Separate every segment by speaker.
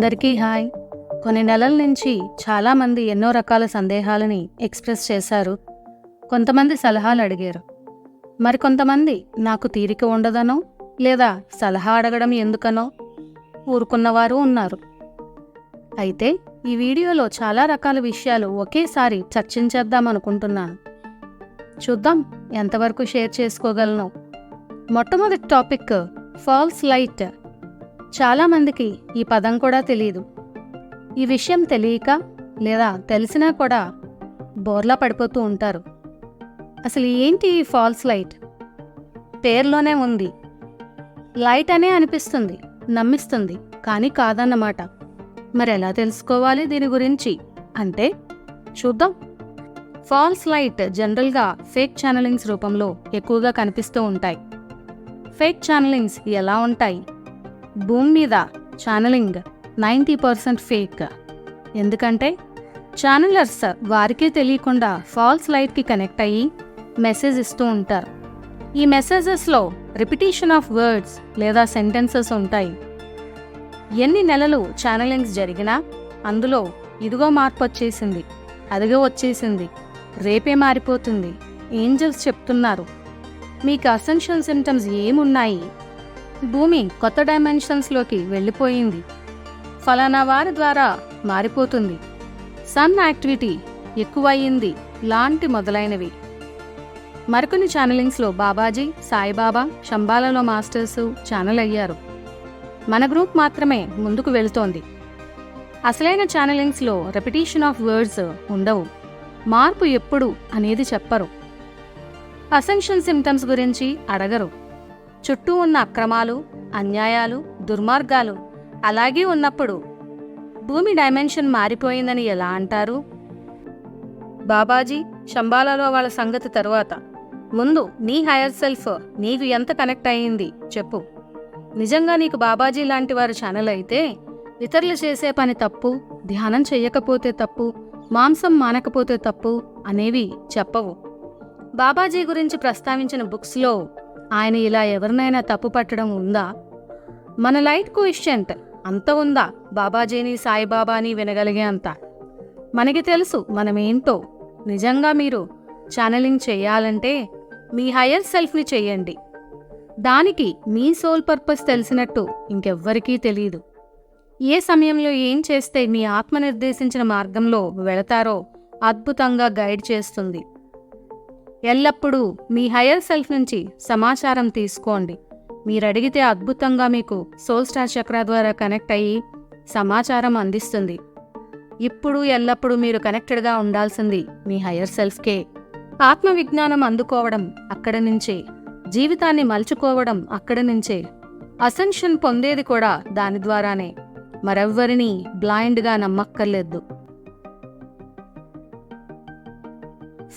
Speaker 1: అందరికీ హాయ్. కొన్ని నెలల నుంచి చాలామంది ఎన్నో రకాల సందేహాలని ఎక్స్ప్రెస్ చేశారు. కొంతమంది సలహాలు అడిగారు. మరికొంతమంది నాకు తీరిక ఉండదనో లేదా సలహా అడగడం ఎందుకనో ఊరుకున్నవారు ఉన్నారు. అయితే ఈ వీడియోలో చాలా రకాల విషయాలు ఒకేసారి చర్చించేద్దామనుకుంటున్నాను. చూద్దాం ఎంతవరకు షేర్ చేసుకోగలను. మొట్టమొదటి టాపిక్ ఫాల్స్ లైట్. చాలామందికి ఈ పదం కూడా తెలియదు. ఈ విషయం తెలియక లేదా తెలిసినా కూడా బోర్లా పడిపోతూ ఉంటారు. అసలు ఏంటి ఈ ఫాల్స్ లైట్? పేర్లోనే ఉంది. లైట్ అనే అనిపిస్తుంది, నమ్మిస్తుంది, కానీ కాదన్నమాట. మరి ఎలా తెలుసుకోవాలి దీని గురించి అంటే చూద్దాం. ఫాల్స్ లైట్ జనరల్గా ఫేక్ ఛానలింగ్స్ రూపంలో ఎక్కువగా కనిపిస్తూ ఉంటాయి. ఫేక్ ఛానలింగ్స్ ఎలా ఉంటాయి? భూమి మీద ఛానలింగ్ 90% ఫేక్. ఎందుకంటే ఛానలర్స్ వారికే తెలియకుండా ఫాల్స్ లైట్కి కనెక్ట్ అయ్యి మెసేజ్ ఇస్తూ ఉంటారు. ఈ మెసేజెస్లో రిపిటేషన్ ఆఫ్ వర్డ్స్ లేదా సెంటెన్సెస్ ఉంటాయి. ఎన్ని నెలలు ఛానలింగ్స్ జరిగినా అందులో ఇదిగో మార్పు వచ్చేసింది, అదిగో వచ్చేసింది, రేపే మారిపోతుంది, ఏంజల్స్ చెప్తున్నారు, మీకు అసెన్షియల్ సిమ్టమ్స్ ఏమున్నాయి, భూమి కొత్త డైమెన్షన్స్లోకి వెళ్ళిపోయింది, ఫలానా వారి ద్వారా మారిపోతుంది, సన్ యాక్టివిటీ ఎక్కువయ్యింది లాంటి మొదలైనవి. మరికొన్ని ఛానలింగ్స్లో బాబాజీ, సాయిబాబా, శంబాలలో మాస్టర్సు ఛానల్ అయ్యారు. మన గ్రూప్ మాత్రమే ముందుకు వెళుతోంది. అసలైన ఛానలింగ్స్లో రెపిటేషన్ ఆఫ్ వర్డ్స్ ఉండవు, మార్పు ఎప్పుడు అనేది చెప్పరు, అసెన్షియల్ సిమ్టమ్స్ గురించి అడగరు. చుట్టూ ఉన్న అక్రమాలు, అన్యాయాలు, దుర్మార్గాలు అలాగే ఉన్నప్పుడు భూమి డైమెన్షన్ మారిపోయిందని ఎలా అంటారు? బాబాజీ, శంబాలలో వాళ్ళ సంగతి తరువాత, ముందు నీ హైయర్ సెల్ఫ్ నీకు ఎంత కనెక్ట్ అయ్యింది చెప్పు. నిజంగా నీకు బాబాజీ లాంటి వారు ఛానల్ అయితే ఇతరులు చేసే పని తప్పు, ధ్యానం చెయ్యకపోతే తప్పు, మాంసం మానకపోతే తప్పు అనేవి చెప్పవు. బాబాజీ గురించి ప్రస్తావించిన బుక్స్లో ఆయన ఇలా ఎవరినైనా తప్పు పట్టడం ఉందా? మన లైట్ కోఎఫిషియంట్ అంత ఉందా బాబాజీని, సాయిబాబాని వినగలిగే అంత? మనకి తెలుసు మనమేంటో. నిజంగా మీరు ఛానలింగ్ చేయాలంటే మీ హయ్యర్ సెల్ఫ్ని చెయ్యండి. దానికి మీ సోల్ పర్పస్ తెలిసినట్టు ఇంకెవ్వరికీ తెలియదు. ఏ సమయంలో ఏం చేస్తే మీ ఆత్మ నిర్దేశించిన మార్గంలో వెళతారో అద్భుతంగా గైడ్ చేస్తుంది. ఎల్లప్పుడూ మీ హయ్యర్ సెల్ఫ్ నుంచి సమాచారం తీసుకోండి. మీరడిగితే అద్భుతంగా మీకు సోల్ స్టార్ చక్ర ద్వారా కనెక్ట్ అయ్యి సమాచారం అందిస్తుంది. ఇప్పుడు ఎల్లప్పుడూ మీరు కనెక్టెడ్గా ఉండాల్సింది మీ హయ్యర్ సెల్ఫ్కే. ఆత్మ విజ్ఞానం అందుకోవడం అక్కడి నుంచే, జీవితాన్ని మలుచుకోవడం అక్కడి నుంచే, అసెన్షన్ పొందేది కూడా దాని ద్వారానే. మరెవ్వరినీ బ్లైండ్గా నమ్మక్కర్లేదు.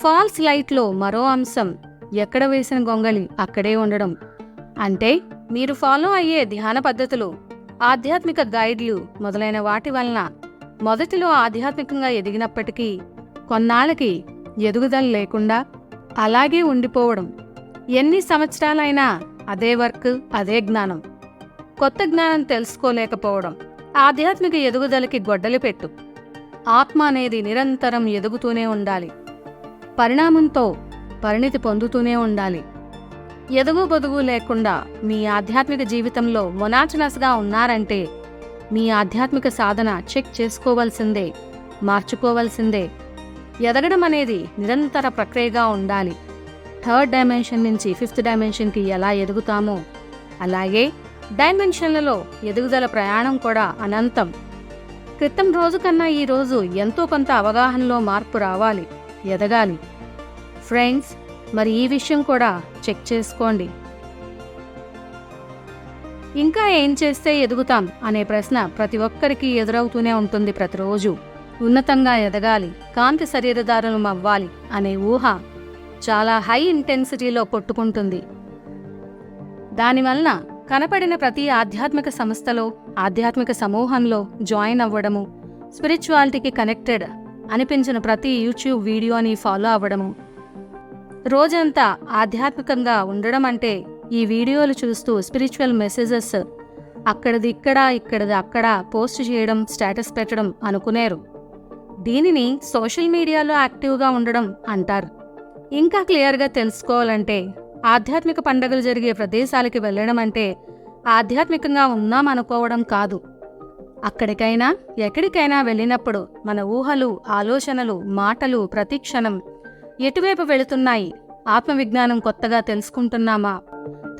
Speaker 1: ఫాల్స్ లైట్లో మరో అంశం ఎక్కడ వేసిన గొంగళి అక్కడే ఉండడం. అంటే మీరు ఫాలో అయ్యే ధ్యాన పద్ధతులు, ఆధ్యాత్మిక గైడ్లు మొదలైన వాటి వలన మొదటిలో ఆధ్యాత్మికంగా ఎదిగినప్పటికీ కొన్నాళ్ళకి ఎదుగుదల లేకుండా అలాగే ఉండిపోవడం. ఎన్ని సంవత్సరాలైనా అదే వర్క్, అదే జ్ఞానం, కొత్త జ్ఞానం తెలుసుకోలేకపోవడం ఆధ్యాత్మిక ఎదుగుదలకి గొడ్డలి పెట్టు. ఆత్మ అనేది నిరంతరం ఎదుగుతూనే ఉండాలి, పరిణామంతో పరిణితి పొందుతూనే ఉండాలి. ఎదుగు బొదుగు లేకుండా మీ ఆధ్యాత్మిక జీవితంలో మొనాటనస్గా ఉన్నారంటే మీ ఆధ్యాత్మిక సాధన చెక్ చేసుకోవాల్సిందే, మార్చుకోవాల్సిందే. ఎదగడం అనేది నిరంతర ప్రక్రియగా ఉండాలి. 3rd డైమెన్షన్ నుంచి 5th డైమెన్షన్కి ఎలా ఎదుగుతామో అలాగే డైమెన్షన్లలో ఎదుగుదల ప్రయాణం కూడా అనంతం. క్రితం రోజు కన్నా ఈ రోజు ఎంతో కొంత అవగాహనలో మార్పు రావాలి, ఎదగాలి. ఫ్రెండ్స్, మరి ఈ విషయం కూడా చెక్ చేసుకోండి. ఇంకా ఏం చేస్తే ఎదుగుతాం అనే ప్రశ్న ప్రతి ఒక్కరికి ఎదురవుతూనే ఉంటుంది ప్రతిరోజు. ఉన్నతంగా ఎదగాలి, కాంతి శరీరధారులం అవ్వాలి అనే ఊహ చాలా హై ఇంటెన్సిటీలో కొట్టుకుంటుంది. దానివలన కనపడిన ప్రతి ఆధ్యాత్మిక సంస్థలో, ఆధ్యాత్మిక సమూహంలో జాయిన్ అవ్వడము, స్పిరిచువాలిటీకి కనెక్టెడ్ అనిపించిన ప్రతి యూట్యూబ్ వీడియోని ఫాలో అవ్వడము, రోజంతా ఆధ్యాత్మికంగా ఉండడం అంటే ఈ వీడియోలు చూస్తూ స్పిరిచువల్ మెసేజెస్ అక్కడిది ఇక్కడ, ఇక్కడిది అక్కడ పోస్ట్ చేయడం, స్టేటస్ పెట్టడం అనుకునేరు. దీనిని సోషల్ మీడియాలో యాక్టివ్గా ఉండడం అంటారు. ఇంకా క్లియర్గా తెలుసుకోవాలంటే ఆధ్యాత్మిక పండుగలు జరిగే ప్రదేశాలకి వెళ్ళడం అంటే ఆధ్యాత్మికంగా ఉన్నామనుకోవడం కాదు. అక్కడికైనా ఎక్కడికైనా వెళ్ళినప్పుడు మన ఊహలు, ఆలోచనలు, మాటలు ప్రతిక్షణం ఎటువైపు వెళుతున్నాయి? ఆత్మవిజ్ఞానం కొత్తగా తెలుసుకుంటున్నామా?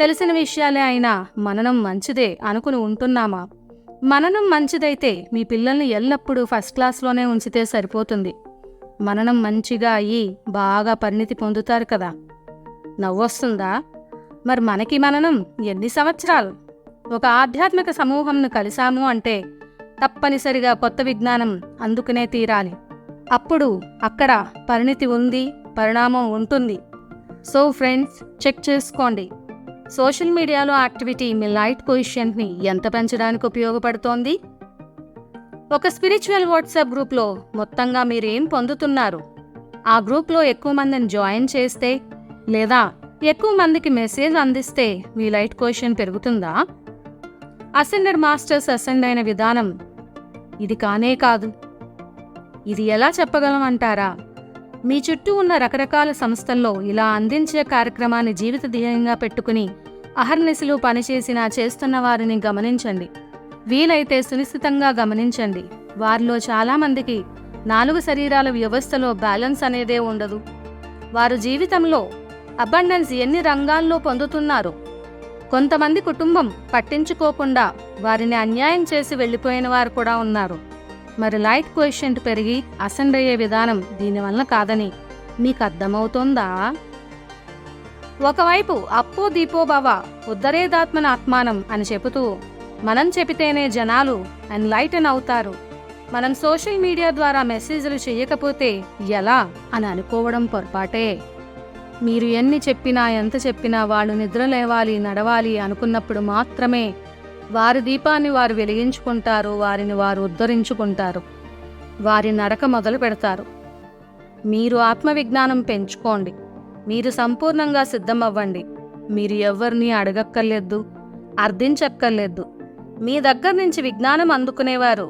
Speaker 1: తెలిసిన విషయాలే అయినా మననం మంచిదే అనుకుని ఉంటున్నామా? మననం మంచిదైతే మీ పిల్లల్ని ఎల్లప్పుడూ ఫస్ట్ క్లాస్లోనే ఉంచితే సరిపోతుంది. మననం మంచిగా అయ్యి బాగా పరిణితి పొందుతారు కదా. నవ్వొస్తుందా? మరి మనకి మననం ఎన్ని సంవత్సరాలు? ఒక ఆధ్యాత్మిక సమూహంను కలిశాము అంటే తప్పనిసరిగా కొత్త విజ్ఞానం అందుకునే తీరాలి. అప్పుడు అక్కడ పరిణితి ఉంది, పరిణామం ఉంటుంది. సో ఫ్రెండ్స్, చెక్ చేసుకోండి. సోషల్ మీడియాలో యాక్టివిటీ మీ లైట్ కోఎఫిషియంట్ని ఎంత పెంచడానికి ఉపయోగపడుతోంది? ఒక స్పిరిచువల్ వాట్సాప్ గ్రూప్లో మొత్తంగా మీరేం పొందుతున్నారు? ఆ గ్రూప్లో ఎక్కువ మందిని జాయిన్ చేస్తే లేదా ఎక్కువ మందికి మెసేజ్ అందిస్తే మీ లైట్ కోఎఫిషియంట్ పెరుగుతుందా? అసెండెడ్ మాస్టర్స్ అసెండ్ అయిన విధానం ఇది కానే కాదు. ఇది ఎలా చెప్పగలం అంటారా? మీ చుట్టూ ఉన్న రకరకాల సంస్థల్లో ఇలా అందించే కార్యక్రమాన్ని జీవిత ధ్యేయంగా పెట్టుకుని అహర్నిశలు పనిచేసినా చేస్తున్న వారిని గమనించండి. వీలైతే సునిశ్చితంగా గమనించండి. వారిలో చాలామందికి 4 శరీరాల వ్యవస్థలో బ్యాలెన్స్ అనేదే ఉండదు. వారు జీవితంలో అబండెన్స్ ఎన్ని రంగాల్లో పొందుతున్నారు. కొంతమంది కుటుంబం పట్టించుకోకుండా వారిని అన్యాయం చేసి వెళ్ళిపోయిన వారు కూడా ఉన్నారు. మరి లైట్ కోఎఫిషియంట్ పెరిగి అసెండ్ అయ్యే విధానం దీనివల్ల కాదని మీకు అర్థమవుతోందా? ఒకవైపు అప్పో దీపో భవ ఉద్ధరేదాత్మన ఆత్మానం అని చెబుతూ మనం చెబితేనే జనాలు ఎన్లైటన్ అవుతారు. మనం సోషల్ మీడియా ద్వారా మెసేజ్లు చేయకపోతే ఎలా అని అనుకోవడం పొరపాటే. మీరు ఎన్ని చెప్పినా ఎంత చెప్పినా వాళ్ళు నిద్ర లేవాలి, నడవాలి అనుకున్నప్పుడు మాత్రమే వారి దీపాన్ని వారు వెలిగించుకుంటారు, వారిని వారు ఉద్ధరించుకుంటారు, వారి నడక మొదలు పెడతారు. మీరు ఆత్మవిజ్ఞానం పెంచుకోండి. మీరు సంపూర్ణంగా సిద్ధమవ్వండి. మీరు ఎవరిని అడగక్కర్లేదు, అర్థించక్కర్లేదు. మీ దగ్గర నుంచి విజ్ఞానం అందుకునేవారు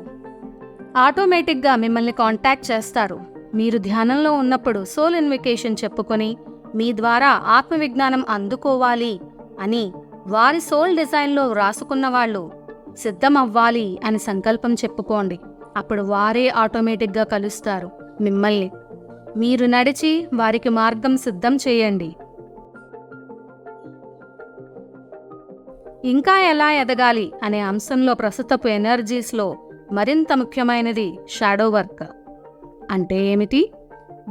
Speaker 1: ఆటోమేటిక్గా మిమ్మల్ని కాంటాక్ట్ చేస్తారు. మీరు ధ్యానంలో ఉన్నప్పుడు సోల్ ఇన్వికేషన్ చెప్పుకొని మీ ద్వారా ఆత్మవిజ్ఞానం అందుకోవాలి అని వారి సోల్ డిజైన్లో వ్రాసుకున్న వాళ్ళు సిద్ధమవ్వాలి అని సంకల్పం చెప్పుకోండి. అప్పుడు వారే ఆటోమేటిక్గా కలుస్తారు మిమ్మల్ని. మీరు నడిచి వారికి మార్గం సిద్ధం చేయండి. ఇంకా ఎలా ఎదగాలి అనే అంశంలో ప్రస్తుతపు ఎనర్జీస్లో మరింత ముఖ్యమైనది షాడో వర్క్. అంటే ఏమిటి?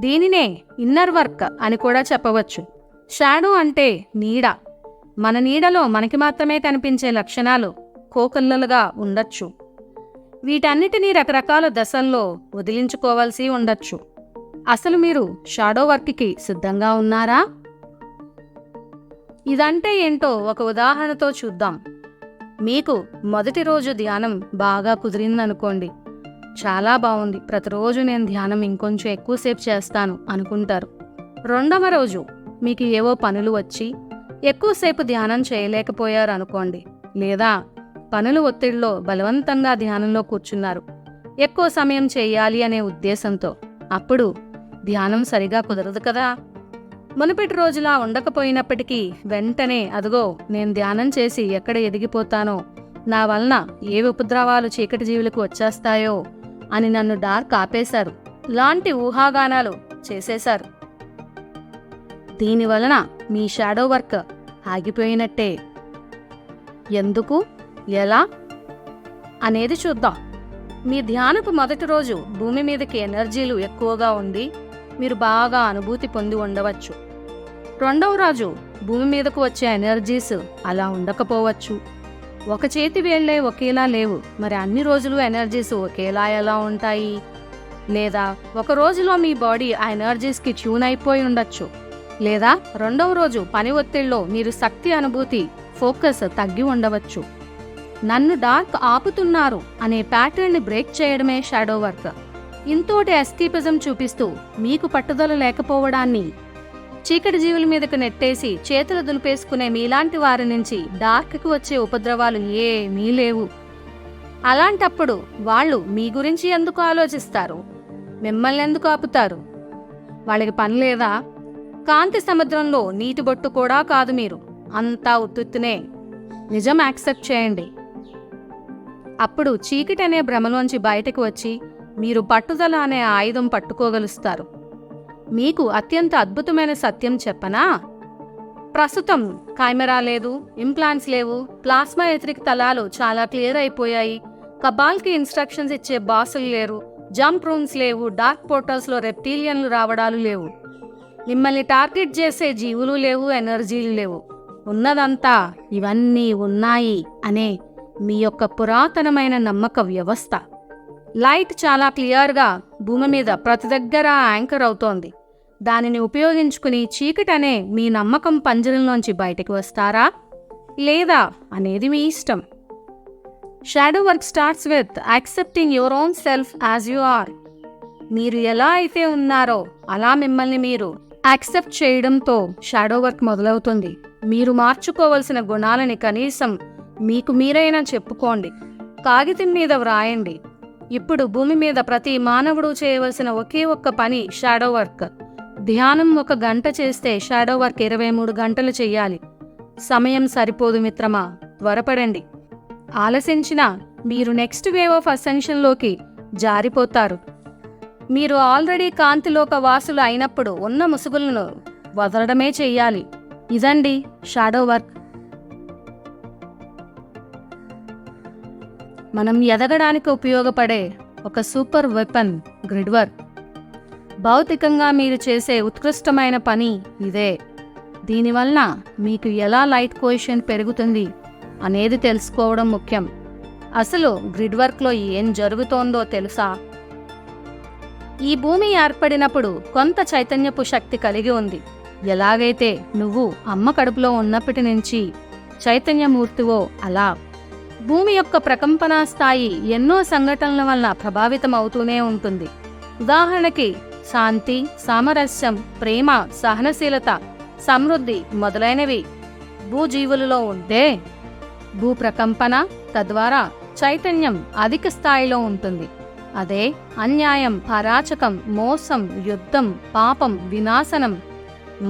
Speaker 1: దీనినే ఇన్నర్ వర్క్ అని కూడా చెప్పవచ్చు. షాడో అంటే నీడ. మన నీడలో మనకి మాత్రమే కనిపించే లక్షణాలు కోకొల్లలుగా ఉండొచ్చు. వీటన్నిటినీ రకరకాల దశల్లో వదిలించుకోవాల్సి ఉండొచ్చు. అసలు మీరు షాడో వర్క్కి సిద్ధంగా ఉన్నారా? ఇదంటే ఏంటో ఒక ఉదాహరణతో చూద్దాం. మీకు మొదటి రోజు ధ్యానం బాగా కుదిరిందనుకోండి. చాలా బాగుంది, ప్రతిరోజు నేను ధ్యానం ఇంకొంచెం ఎక్కువసేపు చేస్తాను అనుకుంటారు. రెండవ రోజు మీకు ఏవో పనులు వచ్చి ఎక్కువసేపు ధ్యానం చేయలేకపోయారు అనుకోండి. లేదా పనుల ఒత్తిడిలో బలవంతంగా ధ్యానంలో కూర్చున్నారు, ఎక్కువ సమయం చేయాలి అనే ఉద్దేశంతో. అప్పుడు ధ్యానం సరిగా కుదరదు కదా. మునుపటి రోజులా ఉండకపోయినప్పటికీ వెంటనే అదిగో నేను ధ్యానం చేసి ఎక్కడ ఎదిగిపోతానో, నా వలన ఏ ఉపద్రవాలు చీకటి జీవులకు వచ్చేస్తాయో అని నన్ను డార్క్ ఆపేశారు లాంటి ఊహాగానాలు చేసేశారు. దీనివలన మీ షాడో వర్క్ ఆగిపోయినట్టే. ఎందుకు, ఎలా అనేది చూద్దాం. మీ ధ్యానపు మొదటి రోజు భూమి మీదకి ఎనర్జీలు ఎక్కువగా ఉండి మీరు బాగా అనుభూతి పొంది ఉండవచ్చు. రెండవ రోజు భూమి మీదకు వచ్చే ఎనర్జీస్ అలా ఉండకపోవచ్చు. ఒక చేతి వేళ్లే ఒకేలా లేవు, మరి అన్ని రోజులు ఎనర్జీస్ ఒకేలా ఎలా ఉంటాయి? లేదా ఒక రోజులో మీ బాడీ ఆ ఎనర్జీస్కి ట్యూన్ అయిపోయి ఉండొచ్చు. లేదా రెండవ రోజు పని ఒత్తిడిలో మీరు శక్తి అనుభూతి, ఫోకస్ తగ్గి ఉండవచ్చు. నన్ను డార్క్ ఆపుతున్నారు అనే ప్యాటర్న్ని బ్రేక్ చేయడమే షాడో వర్క్. ఇంతోటి ఎస్కేపిజం చూపిస్తూ మీకు పట్టుదల లేకపోవడాన్ని చీకటి జీవుల మీదకు నెట్టేసి చేతులు దులిపేసుకునే మీలాంటి వారి నుంచి డార్క్కి వచ్చే ఉపద్రవాలు ఏమీ లేవు. అలాంటప్పుడు వాళ్ళు మీ గురించి ఎందుకు ఆలోచిస్తారు? మిమ్మల్ని ఎందుకు ఆపుతారు? వాళ్ళకి పని లేదా? కాంతి సముద్రంలో నీటి బొట్టు కూడా కాదు మీరు. అంతా ఉత్తుత్తునే. నిజం యాక్సెప్ట్ చేయండి. అప్పుడు చీకటి అనే భ్రమలోంచి బయటకు వచ్చి మీరు పట్టుదల అనే ఆయుధం పట్టుకోగలుస్తారు. మీకు అత్యంత అద్భుతమైన సత్యం చెప్పనా? ప్రస్తుతం కెమెరా లేదు, ఇంప్లాంట్స్ లేవు, ప్లాస్మా ఎథరిక్ తలాలు చాలా క్లియర్ అయిపోయాయి, కబాల్కి ఇన్స్ట్రక్షన్స్ ఇచ్చే బాసులు లేరు, జంప్ రూమ్స్ లేవు, డార్క్ పోర్టల్స్లో రెప్టీలియన్లు రావడాలు లేవు, మిమ్మల్ని టార్గెట్ చేసే జీవులు లేవు, ఎనర్జీలు లేవు. ఉన్నదంతా ఇవన్నీ ఉన్నాయి అనే మీ యొక్క పురాతనమైన నమ్మక వ్యవస్థ. లైట్ చాలా క్లియర్గా భూమి మీద ప్రతి దగ్గర యాంకర్ అవుతోంది. దానిని ఉపయోగించుకుని చీకటి అనే మీ నమ్మకం పంజరంలోంచి బయటకు వస్తారా లేదా అనేది మీ ఇష్టం. Shadow work starts with accepting your own self as you are. మీరు ఎలా అయితే ఉన్నారో అలా మిమ్మల్ని మీరు యాక్సెప్ట్ చేయడంతో షాడో వర్క్ మొదలవుతుంది. మీరు మార్చుకోవలసిన గుణాలని కనీసం మీకు మీరైనా చెప్పుకోండి, కాగితం మీద వ్రాయండి. ఇప్పుడు భూమి మీద ప్రతి మానవుడు చేయవలసిన ఒకే ఒక్క పని షాడో వర్క్. ధ్యానం 1 గంట చేస్తే షాడో వర్క్ 23 గంటలు చెయ్యాలి. సమయం సరిపోదు మిత్రమా, త్వరపడండి. ఆలసించినా మీరు నెక్స్ట్ వేవ్ ఆఫ్ అసెన్షన్లోకి జారిపోతారు. మీరు ఆల్రెడీ కాంతిలోక వాసులు అయినప్పుడు ఉన్న ముసుగులను వదలడమే చెయ్యాలి. ఇదండి షాడో వర్క్. మనం ఎదగడానికి ఉపయోగపడే ఒక సూపర్ వెపన్ గ్రిడ్ వర్క్. భౌతికంగా మీరు చేసే ఉత్కృష్టమైన పని ఇదే. దీనివల్ల మీకు ఎలా లైట్ కోఎఫిషియెంట్ పెరుగుతుంది అనేది తెలుసుకోవడం ముఖ్యం. అసలు గ్రిడ్ వర్క్లో ఏం జరుగుతోందో తెలుసా? ఈ భూమి ఏర్పడినప్పుడు కొంత చైతన్యపు శక్తి కలిగి ఉంది. ఎలాగైతే నువ్వు అమ్మ కడుపులో ఉన్నప్పటి నుంచి చైతన్యమూర్తివో అలా భూమి యొక్క ప్రకంపనా స్థాయి ఎన్నో సంఘటనల వలన ప్రభావితం అవుతూనే ఉంటుంది. ఉదాహరణకి శాంతి, సామరస్యం, ప్రేమ, సహనశీలత, సమృద్ధి మొదలైనవి భూజీవులలో ఉంటే భూ ప్రకంపన తద్వారా చైతన్యం అధిక స్థాయిలో ఉంటుంది. అదే అన్యాయం, అరాచకం, మోసం, యుద్ధం, పాపం, వినాశనం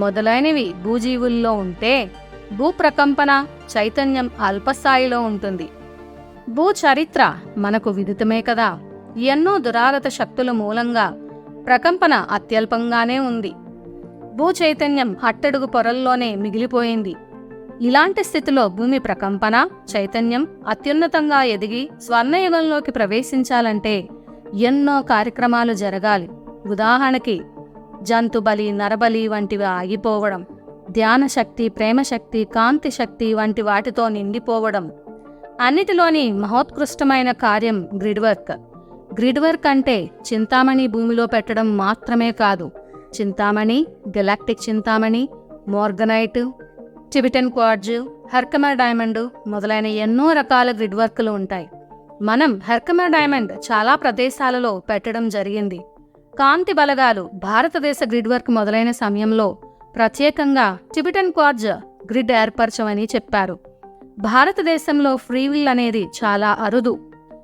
Speaker 1: మొదలైనవి భూజీవుల్లో ఉంటే భూ ప్రకంపన చైతన్యం అల్పస్థాయిలో ఉంటుంది. భూ చరిత్ర మనకు విదితమే కదా. ఎన్నో దురాగత శక్తుల మూలంగా ప్రకంపన అత్యల్పంగానే ఉంది. భూ చైతన్యం అట్టడుగు పొరల్లోనే మిగిలిపోయింది. ఇలాంటి స్థితిలో భూమి ప్రకంపన చైతన్యం అత్యున్నతంగా ఎదిగి స్వర్ణయుగంలోకి ప్రవేశించాలంటే ఎన్నో కార్యక్రమాలు జరగాలి. ఉదాహరణకి జంతుబలి, నరబలి వంటివి ఆగిపోవడం, ధ్యాన శక్తి, ప్రేమశక్తి, కాంతి శక్తి వంటి వాటితో నిండిపోవడం. అన్నిటిలోని మహోత్కృష్టమైన కార్యం గ్రిడ్ వర్క్. గ్రిడ్ వర్క్ అంటే చింతామణి భూమిలో పెట్టడం మాత్రమే కాదు. Chintamani, galactic Chintamani, morganite, Tibetan quartz, Herkimer diamond మొదలైన ఎన్నో రకాల గ్రిడ్ వర్క్లు ఉంటాయి. మనం హెర్కిమర్ డైమండ్ చాలా ప్రదేశాలలో పెట్టడం జరిగింది. కాంతి బలగాలు భారతదేశ గ్రిడ్ వర్క్ మొదలైన సమయంలో ప్రత్యేకంగా టిబెటన్ క్వార్ట్జ్ గ్రిడ్ ఏర్పరచమని చెప్పారు. భారతదేశంలో ఫ్రీవిల్ అనేది చాలా అరుదు.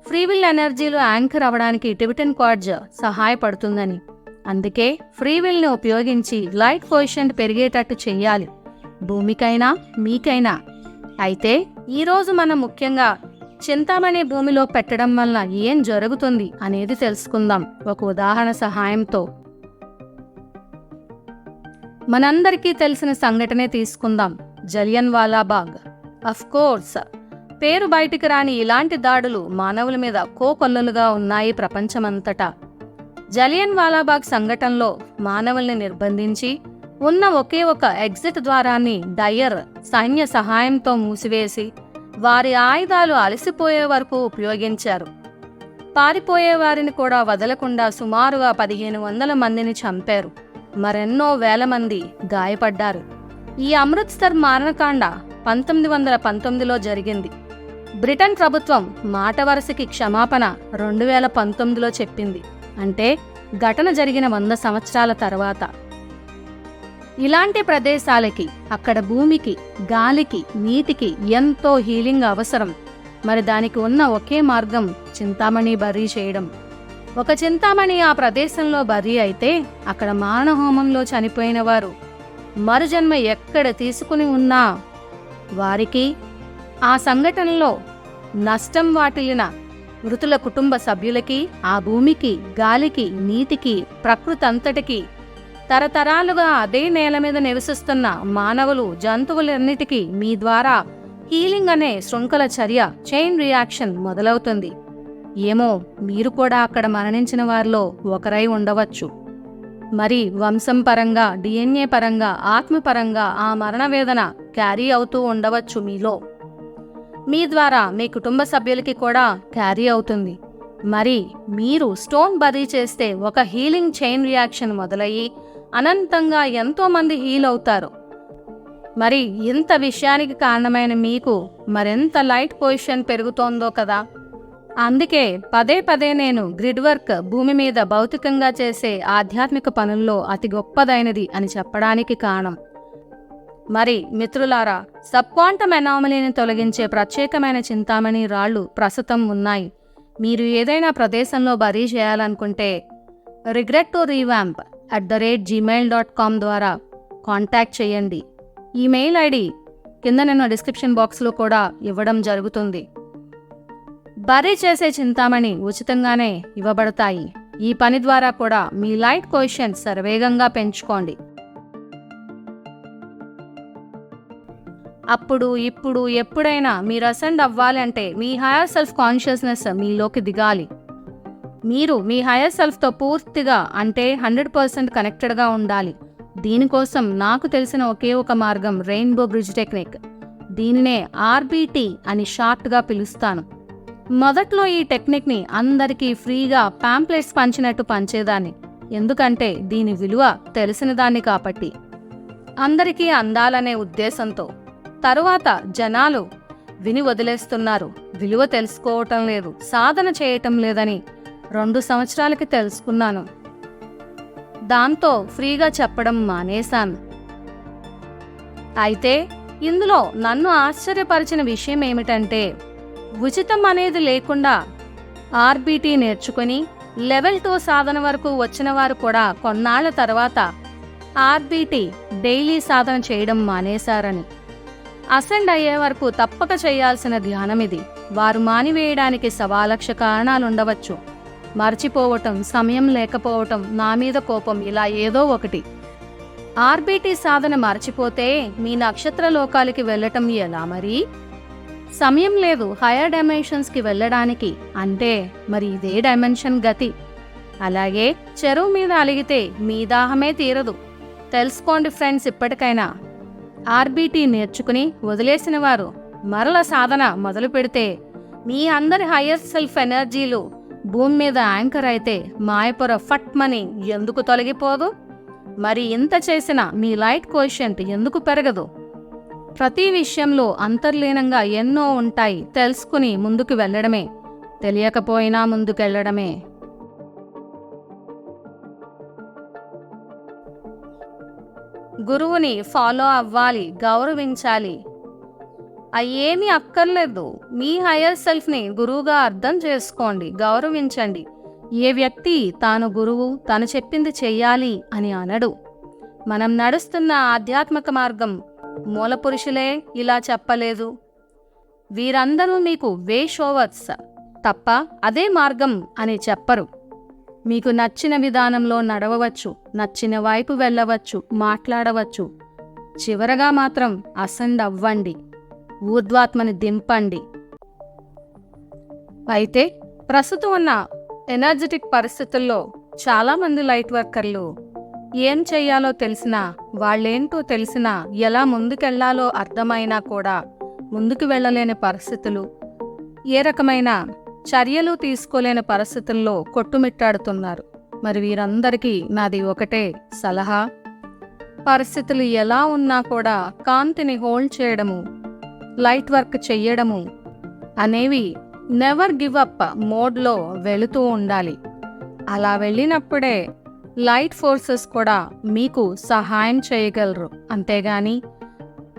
Speaker 1: ఫ్రీవిల్ ఎనర్జీలు యాంకర్ అవ్వడానికి టిబెటన్ క్వార్ట్జ్ సహాయపడుతుందని. అందుకే ఫ్రీవిల్ని ఉపయోగించి లైట్ కోఎఫిషియెంట్ పెరిగేటట్టు చెయ్యాలి, భూమికైనా మీకైనా. అయితే ఈరోజు మనం ముఖ్యంగా చింతామణి భూమిలో పెట్టడం వల్ల ఏం జరుగుతుంది అనేది తెలుసుకుందాం ఒక ఉదాహరణ సహాయంతో. మనందరికీ తెలిసిన సంఘటనే తీసుకుందాం, జలియన్ వాలాబాగ్. అఫ్ కోర్స్ పేరు బయటికి రాని ఇలాంటి దాడులు మానవుల మీద కోకొల్లలుగా ఉన్నాయి ప్రపంచమంతటా. జలియన్ వాలాబాగ్ సంఘటనలో మానవుల్ని నిర్బంధించి ఉన్న ఒకే ఒక ఎగ్జిట్ ద్వారాన్ని డయర్ సైన్య సహాయంతో మూసివేసి వారి ఆయుధాలు అలసిపోయే వరకు ఉపయోగించారు. పారిపోయే వారిని కూడా వదలకుండా సుమారుగా 1500 మందిని చంపారు. మరెన్నో వేల మంది గాయపడ్డారు. ఈ అమృత్సర్ మారణకాండ 1919లో జరిగింది. బ్రిటన్ ప్రభుత్వం మాట వరుసకి క్షమాపణ 2019లో చెప్పింది. అంటే ఘటన జరిగిన 100 సంవత్సరాల తర్వాత. ఇలాంటి ప్రదేశాలకి, అక్కడ భూమికి, గాలికి, నీటికి ఎంతో హీలింగ్ అవసరం. మరి దానికి ఉన్న ఒకే మార్గం చింతామణి బర్రీ చేయడం. ఒక చింతామణి ఆ ప్రదేశంలో బర్రీ అయితే అక్కడ మారణహోమంలో చనిపోయిన వారు మరుజన్మ ఎక్కడ తీసుకుని ఉన్నా వారికి, ఆ సంఘటనలో నష్టం వాటిల్లిన మృతుల కుటుంబ సభ్యులకి, ఆ భూమికి, గాలికి, నీటికి, ప్రకృతి అంతటికీ, తరతరాలుగా అదే నేల మీద నివసిస్తున్న మానవులు, జంతువులన్నిటికీ మీ ద్వారా హీలింగ్ అనే శృంఖల చర్య, చైన్ రియాక్షన్ మొదలవుతుంది. ఏమో మీరు కూడా అక్కడ మరణించిన వారిలో ఒకరై ఉండవచ్చు. మరి వంశం పరంగా, డిఎన్ఏ పరంగా, ఆత్మపరంగా ఆ మరణ వేదన క్యారీ అవుతూ ఉండవచ్చు మీలో. మీ ద్వారా మీ కుటుంబ సభ్యులకి కూడా క్యారీ అవుతుంది. మరి మీరు స్టోన్ బరీ చేస్తే ఒక హీలింగ్ చైన్ రియాక్షన్ మొదలయ్యి అనంతంగా ఎంతోమంది హీల్ అవుతారు. మరి ఇంత విషయానికి కారణమైన మీకు మరెంత లైట్ పొజిషన్ పెరుగుతోందో కదా. అందుకే పదే పదే నేను గ్రిడ్ వర్క్ భూమి మీద భౌతికంగా చేసే ఆధ్యాత్మిక పనుల్లో అతి గొప్పదైనది అని చెప్పడానికి కారణం. మరి మిత్రులారా, సబ్ క్వాంటమ్ అనామలీని తొలగించే ప్రత్యేకమైన చింతామణి రాళ్లు ప్రస్తుతం ఉన్నాయి. మీరు ఏదైనా ప్రదేశంలో బరీ చేయాలనుకుంటే regret2revamp@gmail.com ద్వారా కాంటాక్ట్ చేయండి. ఈమెయిల్ ఐడి కింద నేను డిస్క్రిప్షన్ బాక్స్లో కూడా ఇవ్వడం జరుగుతుంది. బరీ చేసే చింతామణి ఉచితంగానే ఇవ్వబడతాయి. ఈ పని ద్వారా కూడా మీ లైట్ కోఎఫిషియెంట్ శరవేగంగా పెంచుకోండి. అప్పుడు, ఇప్పుడు, ఎప్పుడైనా మీరు అసెండ్ అవ్వాలి అంటే మీ హయర్ సెల్ఫ్ కాన్షియస్నెస్ మీలోకి దిగాలి. మీరు మీ హయర్ సెల్ఫ్తో పూర్తిగా, అంటే 100% కనెక్టెడ్గా ఉండాలి. దీనికోసం నాకు తెలిసిన ఒకే ఒక మార్గం రెయిన్బో బ్రిడ్జ్ టెక్నిక్. దీనినే ఆర్బిటి అని షార్ట్గా పిలుస్తాను. మొదట్లో ఈ టెక్నిక్ని అందరికీ ఫ్రీగా పాంప్లెట్స్ పంచినట్టు పంచేదాన్ని. ఎందుకంటే దీని విలువ తెలిసిన దాన్ని కాబట్టి, అందరికీ అందాలనే ఉద్దేశంతో. తరువాత జనాలు విని వదిలేస్తున్నారు, విలువ తెలుసుకోవటం లేదు, సాధన చేయటం లేదని 2 సంవత్సరాలకి తెలుసుకున్నాను. దాంతో ఫ్రీగా చెప్పడం మానేశాను. అయితే ఇందులో నన్ను ఆశ్చర్యపరిచిన విషయం ఏమిటంటే, ఉచితం అనేది లేకుండా ఆర్బిటి నేర్చుకుని లెవెల్ 2 సాధన వరకు వచ్చిన వారు కూడా కొన్నాళ్ల తర్వాత ఆర్బిటి డైలీ సాధన చేయడం మానేశారని. అసెండ్ అయ్యే వరకు తప్పక చేయాల్సిన ధ్యానం ఇది. వారు మానివేయడానికి 1,00,000 కారణాలుండవచ్చు. మర్చిపోవటం, సమయం లేకపోవటం, నా మీద కోపం, ఇలా ఏదో ఒకటి. ఆర్బిటి సాధన మర్చిపోతే మీ నక్షత్ర లోకాలకి వెళ్ళటం ఎలా మరి? సమయం లేదు హయర్ డైమెన్షన్స్కి వెళ్ళడానికి అంటే మరి ఇదే డైమెన్షన్ గతి. అలాగే చెరువు మీద అలిగితే మీ దాహమే తీరదు. తెలుసుకోండి ఫ్రెండ్స్, ఇప్పటికైనా ఆర్బిటి నేర్చుకుని వదిలేసిన వారు మరల సాధన మొదలు పెడితే మీ అందరి హయ్యర్ సెల్ఫ్ ఎనర్జీలు భూమి మీద యాంకర్ అయితే మాయపొర ఫట్మని ఎందుకు తొలగిపోదు? మరి ఇంత చేసిన మీ లైట్ కోఎఫిషియెంట్ ఎందుకు పెరగదు? ప్రతి విషయంలో అంతర్లీనంగా ఎన్నో ఉంటాయి. తెలుసుకుని ముందుకు వెళ్ళడమే, తెలియకపోయినా ముందుకెళ్ళడమే. గురువుని ఫాలో అవ్వాలి, గౌరవించాలి. అయ్యేమీ అక్కర్లేదు. మీ హయ్యర్ సెల్ఫ్ని గురువుగా అర్థం చేసుకోండి, గౌరవించండి. ఏ వ్యక్తి తాను గురువు, తను చెప్పింది చెయ్యాలి అని అనడు. మనం నడుస్తున్న ఆధ్యాత్మిక మార్గం మూలపురుషులే ఇలా చెప్పలేదు. వీరందరూ మీకు వే షోవర్స్ తప్ప అదే మార్గం అని చెప్పరు. మీకు నచ్చిన విధానంలో నడవవచ్చు, నచ్చిన వైపు వెళ్ళవచ్చు, మాట్లాడవచ్చు. చివరగా మాత్రం అసెండ్ అవ్వండి, ఊర్ధ్వాత్మని దింపండి. అయితే ప్రస్తుతం ఉన్న ఎనర్జెటిక్ పరిస్థితుల్లో చాలామంది లైట్ వర్కర్లు ఏం చెయ్యాలో తెలిసినా, వాళ్ళేంటో తెలిసినా, ఎలా ముందుకెళ్లాలో అర్థమైనా కూడా ముందుకు వెళ్ళలేని పరిస్థితులు, ఏ రకమైన చర్యలు తీసుకోలేని పరిస్థితుల్లో కొట్టుమిట్టాడుతున్నారు. మరి వీరందరికీ నాది ఒకటే సలహా: పరిస్థితులు ఎలా ఉన్నా కూడా కాంతిని హోల్డ్ చేయడము, లైట్ వర్క్ చెయ్యడము అనేవి నెవర్ గివ్ అప్ మోడ్లో వెళుతూ ఉండాలి. అలా వెళ్ళినప్పుడే లైట్ ఫోర్సెస్ కూడా మీకు సహాయం చేయగలరు. అంతేగాని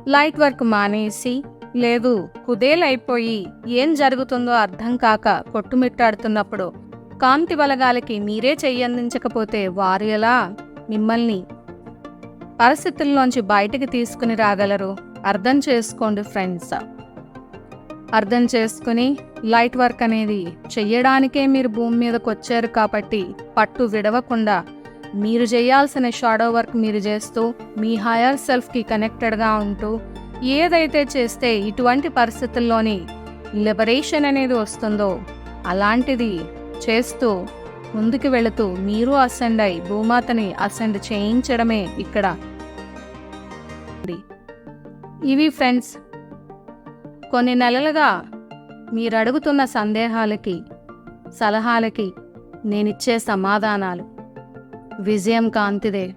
Speaker 1: లైట్ వర్క్ మానేసి, లేదు కుదేలైపోయి ఏం జరుగుతుందో అర్థం కాక కొట్టుమిట్టాడుతున్నప్పుడు కాంతి బలగాలకి మీరే చెయ్యందించకపోతే వారు ఎలా మిమ్మల్ని పరిస్థితుల్లోంచి బయటికి తీసుకుని రాగలరు? అర్థం చేసుకోండి ఫ్రెండ్స్. అర్థం చేసుకుని లైట్ వర్క్ అనేది చెయ్యడానికే మీరు భూమి మీదకి వచ్చారు కాబట్టి పట్టు విడవకుండా మీరు చేయాల్సిన షాడో వర్క్ మీరు చేస్తూ మీ హయర్ సెల్ఫ్కి కనెక్టెడ్గా ఉంటూ ఏదైతే చేస్తే ఇటువంటి పరిస్థితుల్లోని లిబరేషన్ అనేది వస్తుందో అలాంటిది చేస్తూ ముందుకు వెళుతూ మీరు అసెండ్ అయి భూమాతని అసెండ్ చేయించడమే ఇక్కడ. ఇవి ఫ్రెండ్స్ కొన్ని నెలలుగా మీరు అడుగుతున్న సందేహాలకి, సలహాలకి నేనిచ్చే సమాధానాలు. విజయం కాంతిదే.